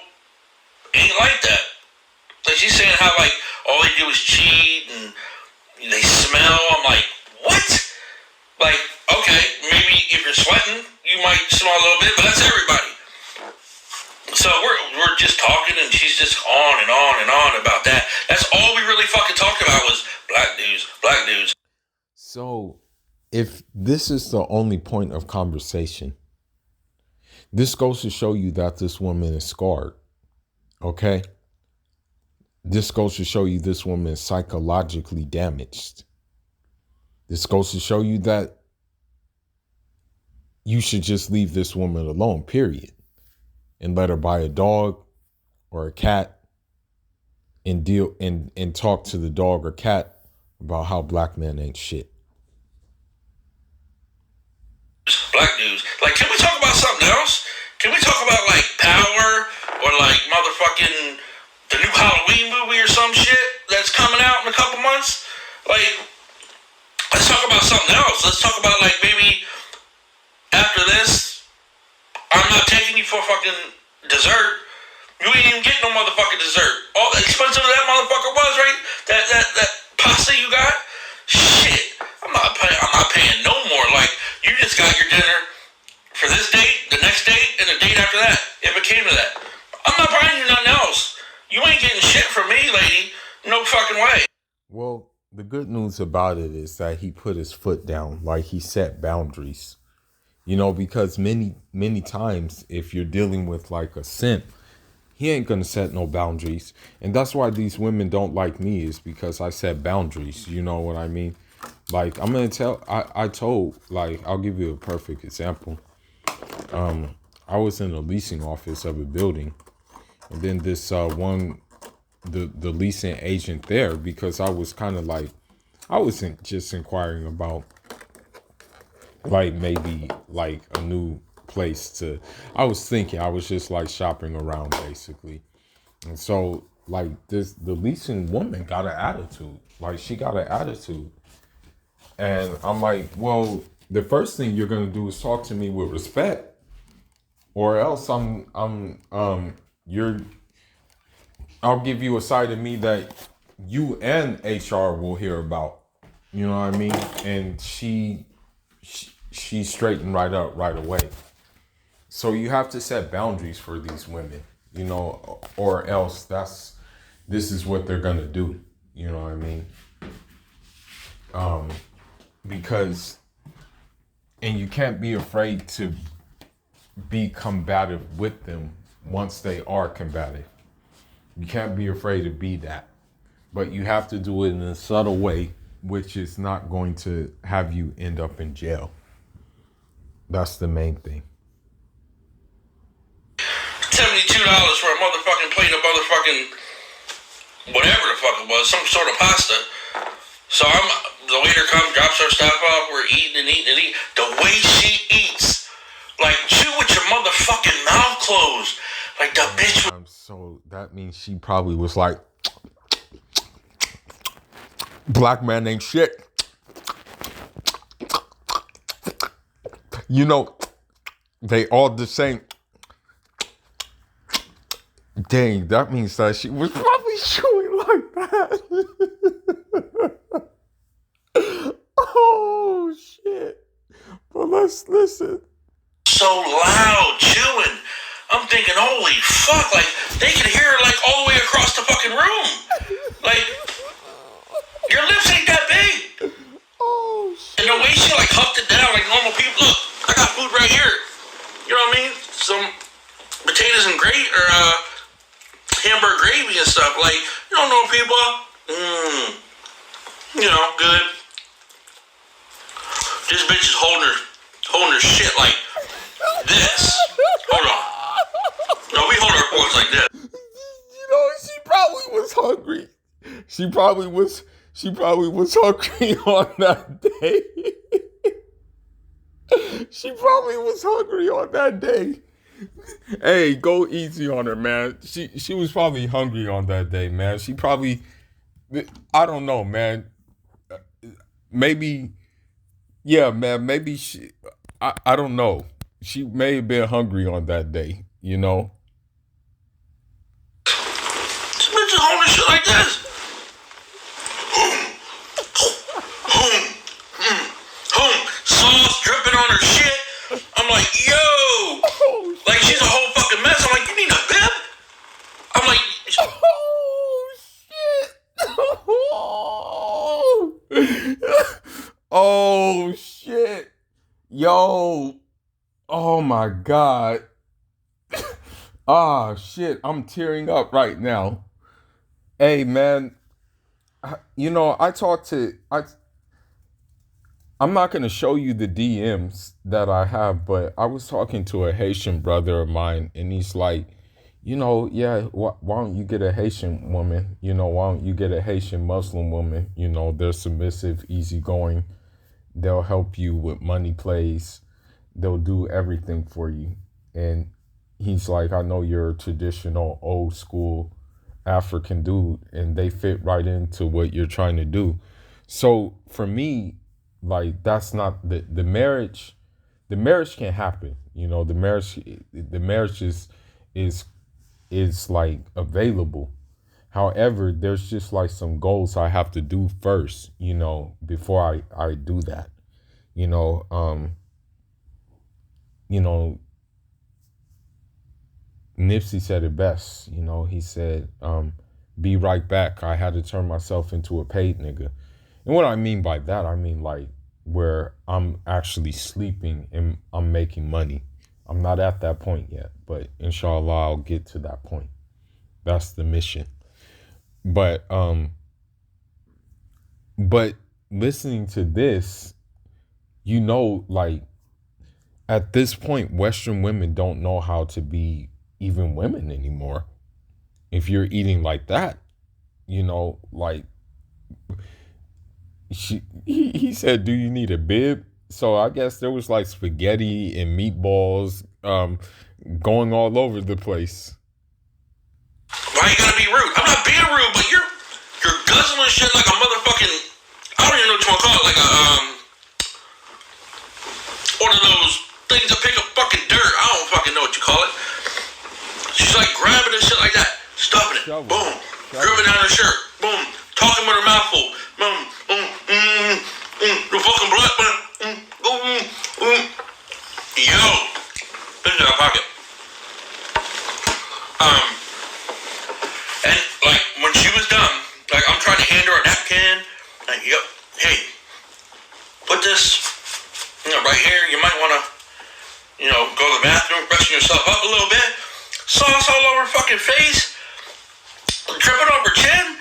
ain't like that. Like, she's saying how, like, all they do is cheat and they smell. I'm like, what? Like, okay, maybe if you're sweating, you might smell a little bit, but that's everybody. So we're just talking, and she's just on and on and on about that. That's all we really fucking talked about was black dudes, black dudes. So if this is the only point of conversation, this goes to show you that this woman is scarred. Okay? This goes to show you this woman is psychologically damaged. This goes to show you that you should just leave this woman alone, period. And let her buy a dog or a cat and deal and talk to the dog or cat about how black men ain't shit. Black dudes. Like, can we talk about something else? Can we talk about, like, Power or, like, motherfucking the new Halloween movie or some shit that's coming out in a couple months? Like, let's talk about something else. Let's talk about, like, maybe after this, I'm not taking you for fucking dessert. You ain't even getting no motherfucking dessert. All expensive that motherfucker was, right? That pasta you got? Shit. I'm not paying no more. Like, you just got your dinner for this date, the next date, and the date after that, if it came to that. I'm not buying you nothing else. You ain't getting shit from me, lady. No fucking way. Well, the good news about it is that he put his foot down, like he set boundaries. You know, because many times if you're dealing with like a simp, he ain't gonna set no boundaries. And that's why these women don't like me, is because I set boundaries. You know what I mean? Like, I'm gonna I'll give you a perfect example. I was in the leasing office of a building, and then this the leasing agent there, because I was kind of like, I wasn't just inquiring about like maybe like a new place to, I was just like shopping around basically. And so like the leasing woman got an attitude, like she got an attitude. And I'm like, well, the first thing you're going to do is talk to me with respect, or else I'll give you a side of me that you and HR will hear about. You know what I mean? And she straightened right up right away. So you have to set boundaries for these women, you know, or else this is what they're going to do. You know what I mean? Because, and you can't be afraid to be combative with them once they are combative. You can't be afraid to be that. But you have to do it in a subtle way, which is not going to have you end up in jail. That's the main thing. $72 for a motherfucking plate of motherfucking whatever the fuck it was, some sort of pasta. So the waiter comes, drops our stuff off, we're eating and eating and eating. The way she eats, like, chew with your motherfucking mouth closed. Like, the bitch. So that means she probably was like, black man ain't shit. You know, they all the same. Dang, that means that she was probably chewing like that. Oh, shit. But let's listen. so loud, chewing. I'm thinking, holy fuck, like, they could hear her, like, all the way across the fucking room. Like, your lips ain't that big. Oh, shit. And the way she, like, huffed it down like normal people. Look, I got food right here. You know what I mean? Some potatoes and gravy, or, hamburger gravy and stuff. Like, you don't know people. You know, good. This bitch is holding her shit like this. Hold on. No, we hold our forks like this. You know, she probably was hungry. She probably was hungry on that day. She probably was hungry on that day. Hey, go easy on her, man. She was probably hungry on that day, man. She probably, I don't know, man. Maybe, yeah, man. Maybe I don't know. She may have been hungry on that day, you know. This bitch is holding shit like this. Sauce dripping on her shit. I'm like, yo. Like, she's a whole fucking mess. I'm like, you need a bib? I'm like, oh shit. Yo. Oh my God. Ah, shit. I'm tearing up right now. Hey, man. You know, I'm not going to show you the DMs that I have, but I was talking to a Haitian brother of mine, and he's like, you know, yeah, why don't you get a Haitian woman? You know, why don't you get a Haitian Muslim woman? You know, they're submissive, easygoing. They'll help you with money plays. They'll do everything for you. And he's like, I know you're a traditional, old school African dude, and they fit right into what you're trying to do. So for me, like, that's not the marriage. The marriage can happen, you know. The marriage is like available. However, there's just like some goals I have to do first, you know, before I do that. You know, Nipsey said it best. You know, he said, "Be right back. I had to turn myself into a paid nigga." And what I mean by that, I mean like where I'm actually sleeping and I'm making money. I'm not at that point yet, but inshallah I'll get to that point. That's the mission. But listening to this, you know, like at this point, Western women don't know how to be even women anymore. If you're eating like that, you know, like he said, do you need a bib? So I guess there was like spaghetti and meatballs going all over the place. Why you gotta be rude? I'm not being rude, but you're guzzling shit like a motherfucking, I don't even know what you wanna call it, like a one of those things that pick up fucking dirt. I don't fucking know what you call it. She's like grabbing and shit like that, stuffing it, boom, dripping down her shirt, boom, talking with her mouth full, boom, the fucking blood, yo, this is out of pocket. And like when she was done, like I'm trying to hand her a napkin, like, yep, hey, put this, you know, right here. You might want to, you know, go to the bathroom, freshen yourself up a little bit. Sauce all over her fucking face, dripping off her chin.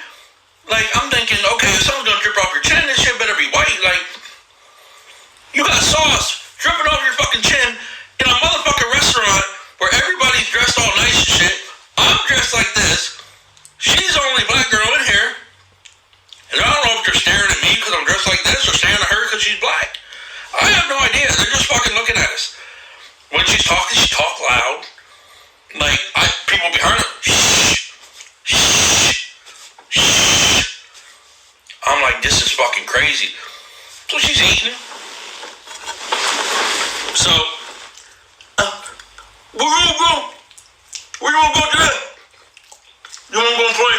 Like, I'm thinking, okay, if someone's gonna drip off your chin, this shit better be white. Like, you got sauce dripping off your fucking chin in a motherfucking restaurant where everybody's dressed all nice and shit. I'm dressed like this. She's the only black girl in here. And I don't know if they're staring at me because I'm dressed like this or staring at her because she's black. I have no idea. They're just fucking looking at us. When she's talking, she talk loud. Like, people behind her, shh, shh, shh. I'm like, this is fucking crazy. So she's eating. So, where you gonna go? Where you gonna go today? You wanna go play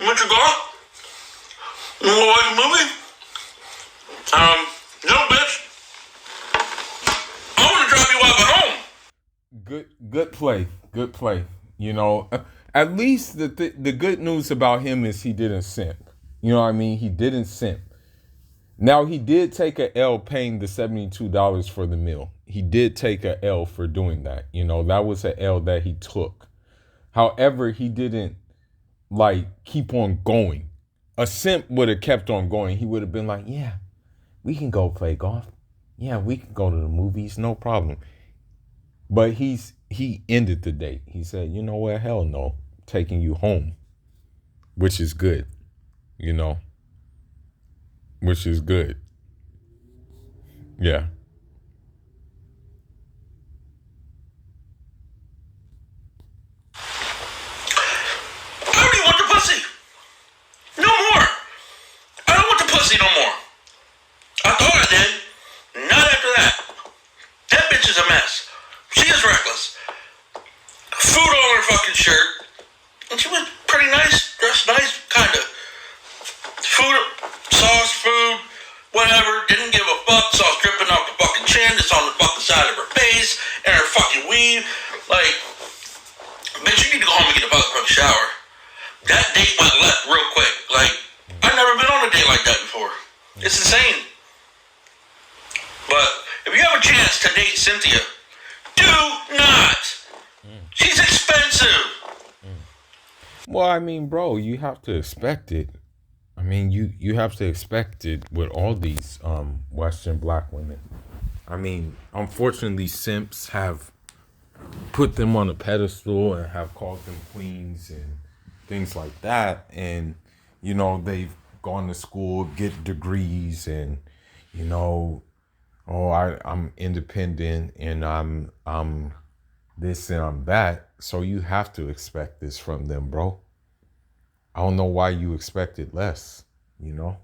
Mr. Golf? You wanna watch a movie? No, bitch. I wanna drop you off at home. Good play. Good play. You know, at least the good news about him is he didn't simp. You know what I mean? He didn't simp. Now he did take a L paying the $72 for the meal. He did take a L for doing that. You know, that was a L that he took. However, he didn't like keep on going. A simp would have kept on going. He would have been like, yeah, we can go play golf. Yeah, we can go to the movies, no problem. But he ended the date. He said, you know what, hell no, taking you home, which is good, you know, which is good. Yeah. I don't even want the pussy. No more. I don't want the pussy no more. I thought I did. Not after that. That bitch is a mess. She is reckless. Food on her fucking shirt. And she was pretty nice. Dressed nice, kinda. Food, sauce, food, whatever. Didn't give a fuck. Sauce dripping off the fucking chin. It's on the fucking side of her face. And her fucking weave. Like, bitch, you need to go home and get a fucking shower. That date went left real quick. Like, I've never been on a date like that before. It's insane. But if you have a chance to date Cynthia, do not. She's expensive. Well, I mean, bro, you have to expect it. I mean, you have to expect it with all these Western black women. I mean, unfortunately, simps have put them on a pedestal and have called them queens and things like that. And, you know, they've gone to school, get degrees, and, you know, oh, I'm independent and I'm this and I'm that. So you have to expect this from them, bro. I don't know why you expected less, you know?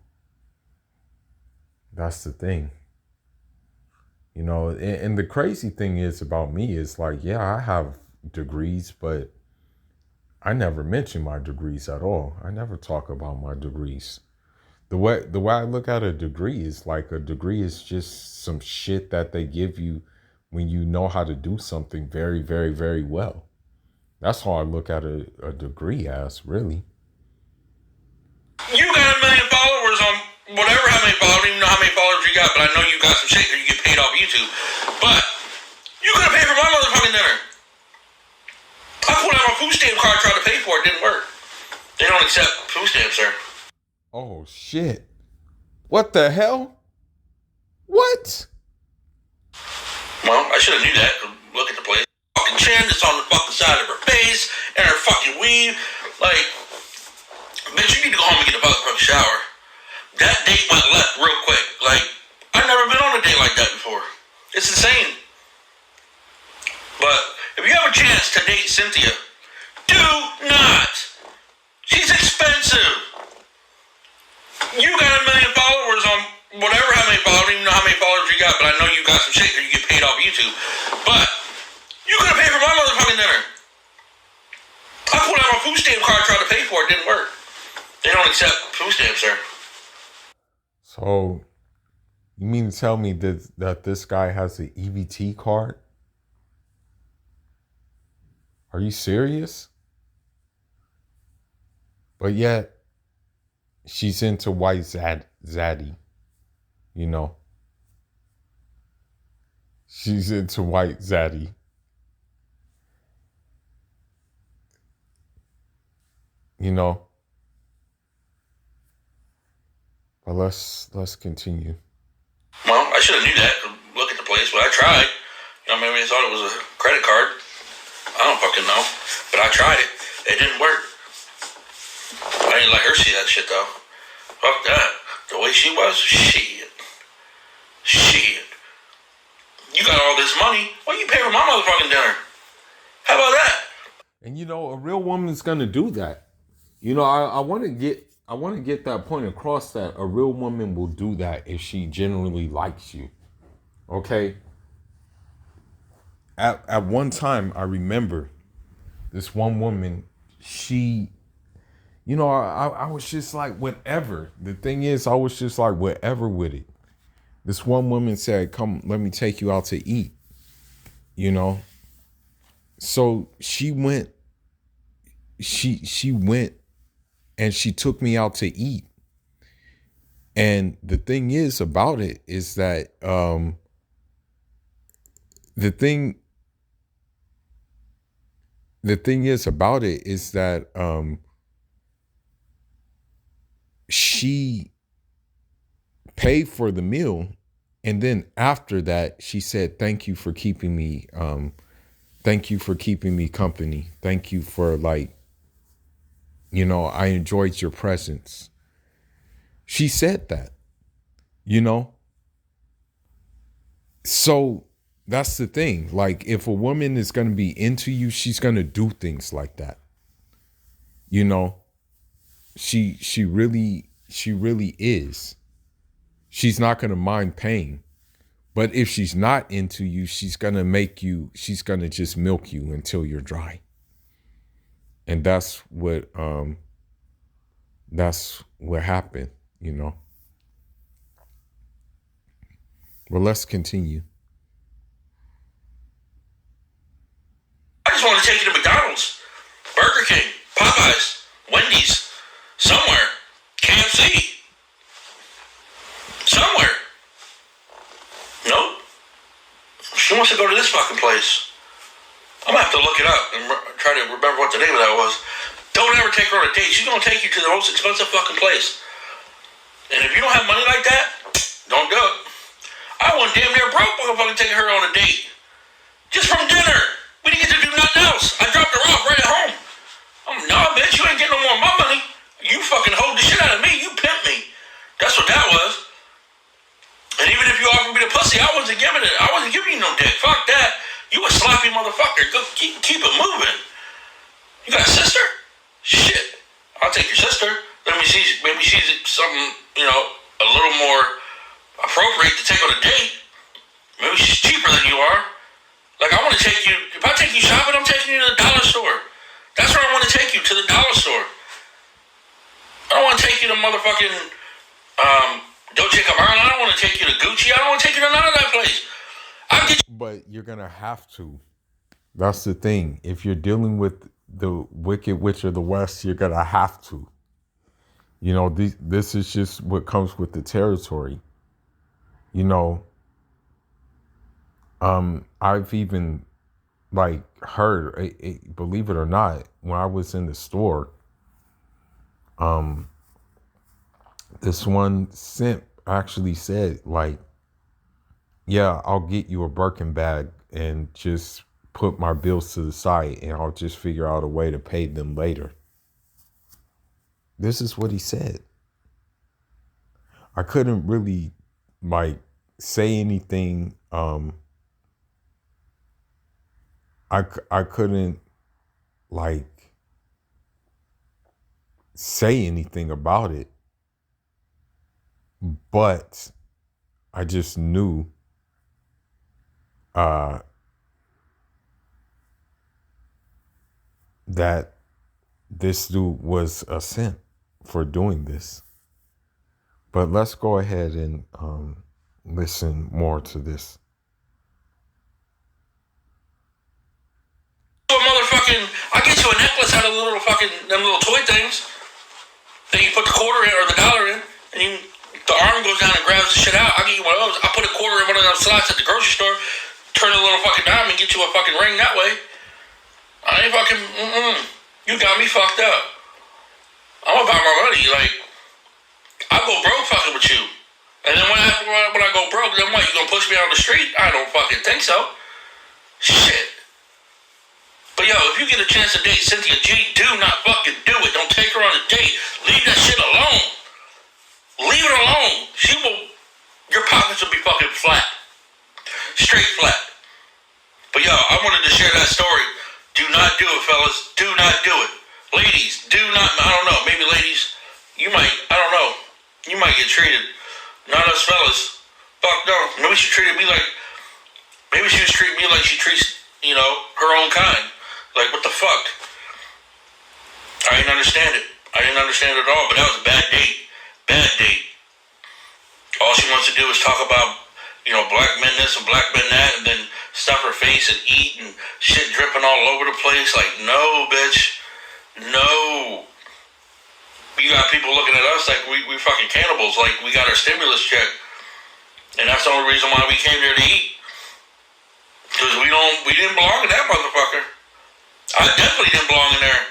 That's the thing. You know, and the crazy thing is about me is like, yeah, I have degrees, but I never mention my degrees at all. I never talk about my degrees. The way I look at a degree is like a degree is just some shit that they give you when you know how to do something very, very, very well. That's how I look at a degree as, really. You got 1 million followers on whatever, how many followers, I don't even know how many followers you got, but I know you got some shit because you get paid off YouTube. But you could have paid for my motherfucking dinner. I pulled out my food stamp card, tried to pay for it, didn't work. They don't accept food stamps, sir. Oh, shit. What the hell? What? Well, I should have knew that. Look at the place. Fucking chin, it's on the fucking side of her face, and her fucking weave. Like, bitch, you need to go home and get a fucking shower. That date went left real quick. Like, I've never been on a date like that before. It's insane. But if you have a chance to date Cynthia, do not. She's expensive. You got 1 million followers on whatever, how many followers, I don't even know how many followers you got, but I know you got some shit because you get paid off YouTube. But you could have paid for my motherfucking dinner. I pulled out my food stamp card, tried to pay for it, didn't work. They don't accept food stamps, sir. So, you mean to tell me that this guy has an EBT card? Are you serious? But yet, she's into white Zaddy, you know? She's into white Zaddy. You know? But let's continue. Well, I should have knew that. Look at the place, but I tried. You know, maybe I thought it was a credit card. I don't fucking know. But I tried it. It didn't work. I didn't let her see that shit, though. Fuck that. The way she was, shit. You got all this money. Why you pay for my motherfucking dinner? How about that? And you know, a real woman's gonna do that. You know, I want to get that point across that a real woman will do that if she genuinely likes you. Okay? At one time, I remember this one woman, she, you know, I was just like, whatever. The thing is, I was just like, whatever with it. This one woman said, come, let me take you out to eat, you know? So she went and she took me out to eat. And the thing is about it is that the thing is about it is that she paid for the meal, and then after that she said, thank you for keeping me company. Thank you for, like, I enjoyed your presence. She said that, So that's the thing. Like, if a woman is going to be into you, she's going to do things like that. She really is. She's not going to mind paying. But if she's not into you, she's going to just milk you until you're dry. And that's what happened, Well, let's continue. I just want to take you to McDonald's, Burger King, Popeyes, Wendy's, somewhere, KFC, somewhere. Nope. She wants to go to this fucking place. I'm gonna have to look it up and try to remember what the name of that was. Don't ever take her on a date. She's gonna take you to the most expensive fucking place. And if you don't have money like that, don't do it. I went damn near broke motherfucking taking her on a date. Just from dinner. We didn't get to do nothing else. I dropped her off right at home. Nah, bitch, you ain't getting no more of my money. You fucking hold the shit out of me. You pimp me. That's what that was. And even if you offered me the pussy, I wasn't giving you no dick. Fuck that. You a sloppy motherfucker. Go keep it moving. You got a sister? Shit. I'll take your sister. Maybe she's something, a little more appropriate to take on a date. Maybe she's cheaper than you are. Like, I want to take you, if I take you shopping, I'm taking you to the dollar store. That's where I want to take you, to the dollar store. I don't want to take you to motherfucking Dolce & Gabbana. I don't want to take you to Gucci. I don't want to take you to none of that place. But you're going to have to. That's the thing. If you're dealing with the Wicked Witch of the West, you're going to have to. This is just what comes with the territory. I've even, like, heard, believe it or not, when I was in the store, this one simp actually said, like, yeah, I'll get you a Birkin bag and just put my bills to the side and I'll just figure out a way to pay them later. This is what he said. I couldn't really, like, say anything. I couldn't, like, say anything about it, but I just knew that this dude was a simp for doing this. But let's go ahead and listen more to this. I get you a necklace out of them little toy things. Then you put the quarter in or the dollar in, and the arm goes down and grabs the shit out. I'll get you one of those. I'll put a quarter in one of those slots at the grocery store, turn a little fucking dime and get you a fucking ring that way. I ain't fucking, You got me fucked up. I'm about my money. Like, I'll go broke fucking with you. And then when I go broke, then what? You gonna push me out on the street? I don't fucking think so. Shit. But yo, if you get a chance to date Cynthia G, do not fucking do it. Don't take her on a date. Leave that shit alone. Leave it alone. Your pockets will be fucking flat. Straight flat. But yo, I wanted to share that story. Do not do it, fellas. Do not do it. Ladies, do not, I don't know, maybe ladies, you might, I don't know, you might get treated. Not us fellas. Fuck no. Maybe she was treating me like she treats, her own kind. Like, what the fuck? I didn't understand it. I didn't understand it at all, but that was a bad date. Bad date. All she wants to do is talk about, black men this and black men that, and then stuff her face and eat and shit dripping all over the place. Like, no, bitch. No. You got people looking at us like we fucking cannibals, like we got our stimulus check. And that's the only reason why we came here to eat. Because we didn't belong in that motherfucker. I definitely didn't belong in there.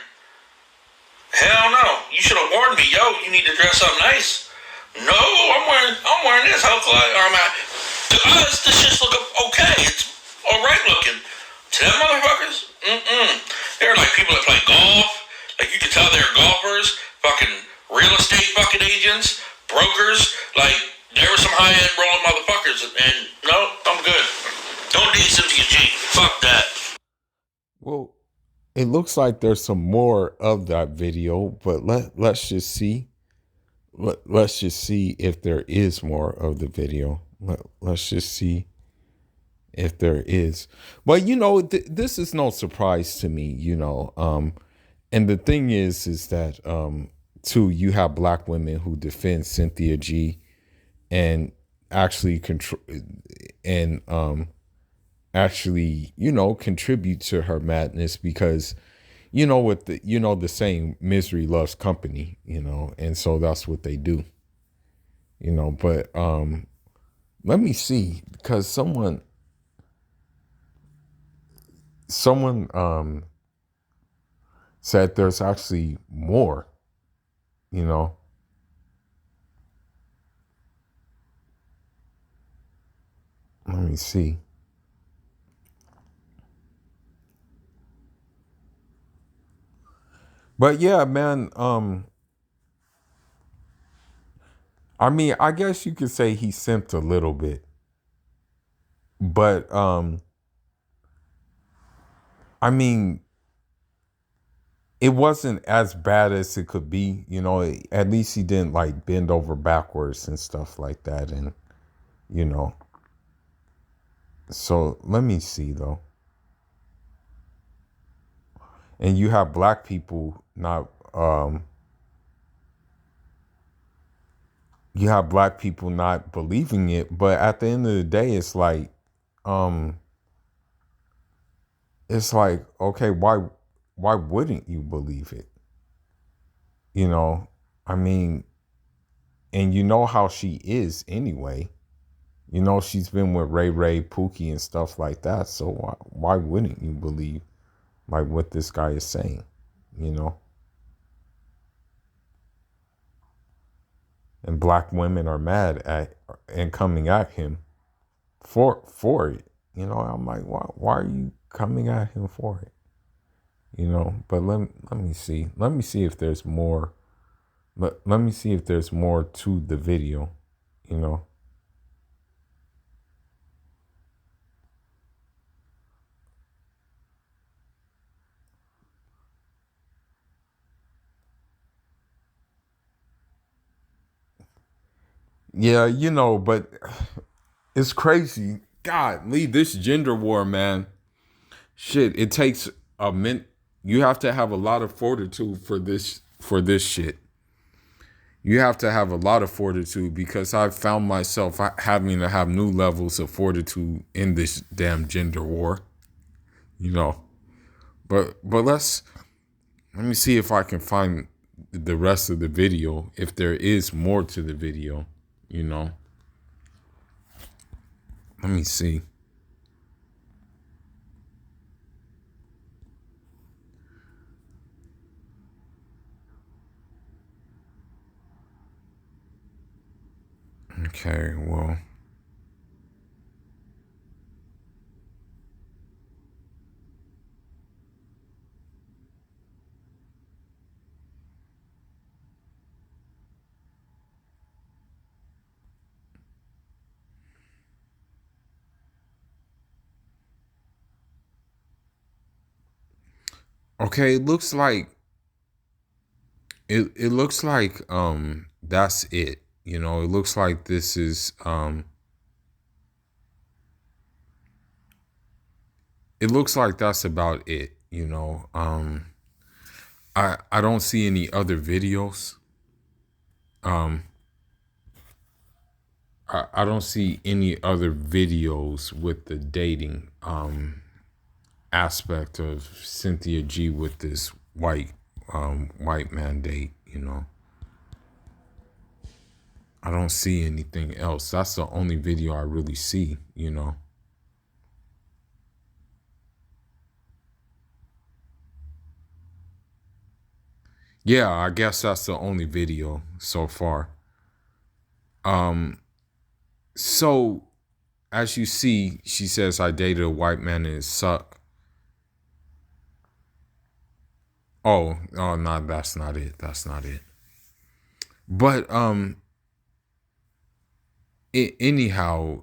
Hell no. You should have warned me, yo, you need to dress up nice. No, I'm wearing this. To us, this shit's looking okay. It's alright looking. To them motherfuckers, they're like people that play golf. Like you can tell they're golfers, fucking real estate fucking agents, brokers. Like there were some high end rolling motherfuckers. And no, I'm good. Don't need Cynthia G. Fuck that. Well, it looks like there's some more of that video, but let's just see. Let's just see if there is more of the video. Let's just see if there is. But this is no surprise to me. And the thing is that too, you have black women who defend Cynthia G and actually contribute to her madness because. With the saying, misery loves company, and so that's what they do, but let me see, because someone said there's actually more, let me see. But yeah, man, I mean, I guess you could say he simped a little bit. But I mean, it wasn't as bad as it could be, at least he didn't like bend over backwards and stuff like that. And, so let me see though. And you have black people not believing it, but at the end of the day, it's like okay, why wouldn't you believe it? I mean, and how she is anyway. She's been with Ray, Pookie, and stuff like that. So why wouldn't you believe like what this guy is saying? And black women are mad at and coming at him for it. I'm like, why are you coming at him for it? But let me see. Let me see if there's more. Let me see if there's more to the video, Yeah, but it's crazy. God, Lee, this gender war, man. Shit, it takes a minute. You have to have a lot of fortitude for this shit. You have to have a lot of fortitude because I've found myself having to have new levels of fortitude in this damn gender war. But let me see if I can find the rest of the video, if there is more to the video, Let me see. Okay, well. Okay, it looks like that's it. It looks like this is it looks like that's about it, I don't see any other videos. I don't see any other videos with the dating aspect of Cynthia G with this white man date, you know. I don't see anything else. That's the only video I really see, you know. Yeah, I guess that's the only video so far. So as you see, she says I dated a white man and it sucked. Oh, no, that's not it. That's not it. But anyhow,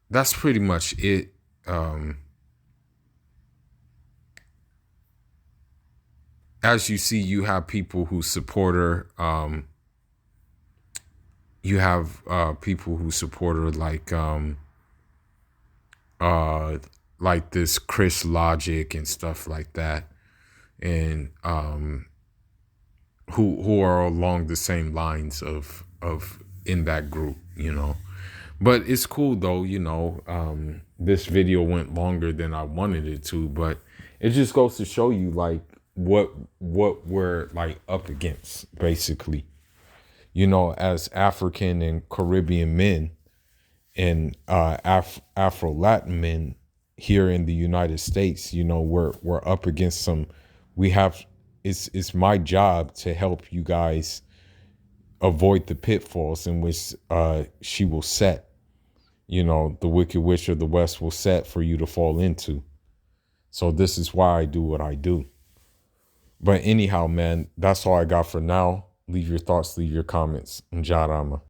that's pretty much it. As you see, you have people who support her. You have people who support her like this Chris Logic and stuff like that, and who are along the same lines of in that group, you know. But it's cool though, you know. This video went longer than I wanted it to, but it just goes to show you like what we're like up against, basically. You know, as African and Caribbean men and Afro Latin men here in the United States, you know, we're up against some. We have it's my job to help you guys avoid the pitfalls in which she will set. You know, the Wicked Witch of the West will set for you to fall into. So this is why I do what I do. But anyhow, man, that's all I got for now. Leave your thoughts, leave your comments. Njarama.